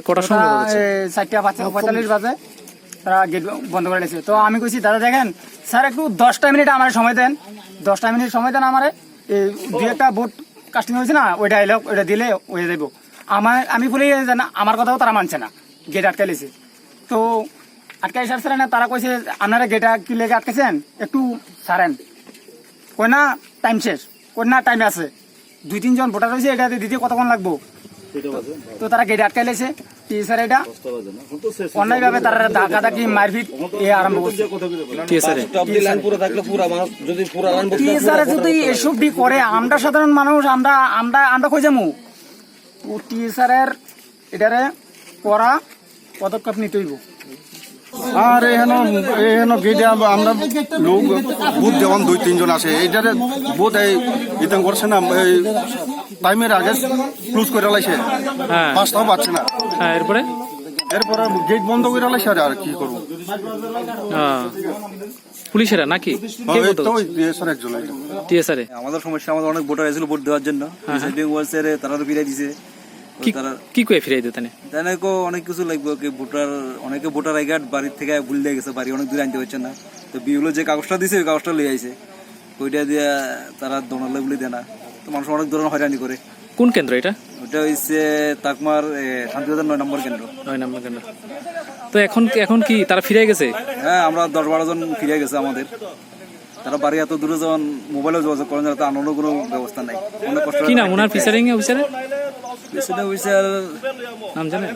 কটার সময় 4:45 বাজে তারা গেট বন্ধ করে দিয়েছে। তো আমি কইছি দাদা দেখেন স্যার একটু 10টা মিনিট আমার সময় দেন, 10টা মিনিট সময় দেন আমার, এই দুই একটা বোট কাস্টিং হয়েছে না ওইটা এলো, ওইটা দিলে হয়ে যাবো। আমি বলি যে না, আমার কথাও তারা মানছে না, গেট আটকে লিছে। তো আটকাই সারছে না, তারা কইছে আপনারা গেটা কি লেগে আটকেছেন, একটু সারেন। কই না টাইম শেষ, কই না টাইম আছে, 2-3 জন ভোটার হয়েছে, এটা দিতে কতক্ষণ লাগবো। তো তারা গেট আটকাই লেছে। টিএসআর এটা অন্যায় ভাবে তারা ধাক্কাধাক্কি মারপিট আরম্ভ করছে। টিএসআর যদি এসব ডি করে আমরা সাধারণ মানুষ আমরা কই যাবো। টিএসআর এর এটারে করা পদক্ষেপ নিতে হইব। আর এখানে গেটে আমরা লোক বুথ যেমন 2-3 জন আছে, এইটারে বুথ ইতাম করছে না, টাইমের আগে ক্লোজ করে লাইছে, পাঁচটাও পাচ্ছে না। এরপরে গেট বন্ধ করে লাইছে। আর কি করবো, পুলিশেরা নাকি আমাদের সমস্যা, আমাদের অনেক ভোটার এসেছিল ভোট দেওয়ার জন্য, তারা তো ফিরাই দিছে। কি কয়ে ফিরাই দিতে অনেক কিছু লাগবে, অনেকে ভোটার আই কার্ড বাড়ির থেকে ভুল দিয়ে গেছে, বাড়ি অনেক দূরে আনতে পারছে না। তো বিউলো যে কাগজটা দিছে ওই কাগজটা লিয়ে আইছে, ওইটা দিয়ে তারা দোনালে বলে দেয় না। তো মানুষ অনেক ধরনের হয়রানি করে। কোন কেন্দ্র এটা? ওটা হচ্ছে তাকমার শান্তিবাজার 9 নম্বর কেন্দ্র। 9 নম্বর কেন্দ্র। তো এখন কি তারা ফিরে গেছে? হ্যাঁ, আমরা 10-12 জন ফিরে গেছে আমাদের। তারা বাড়ি এত দূরে যখন মোবাইলেও যোগাযোগ করেন, যাতে আনন্দ কোনো ব্যবস্থা নাই। অনেক কষ্ট। কি নাম ওনার? ফিচারিং অফিসার নাম জানেন?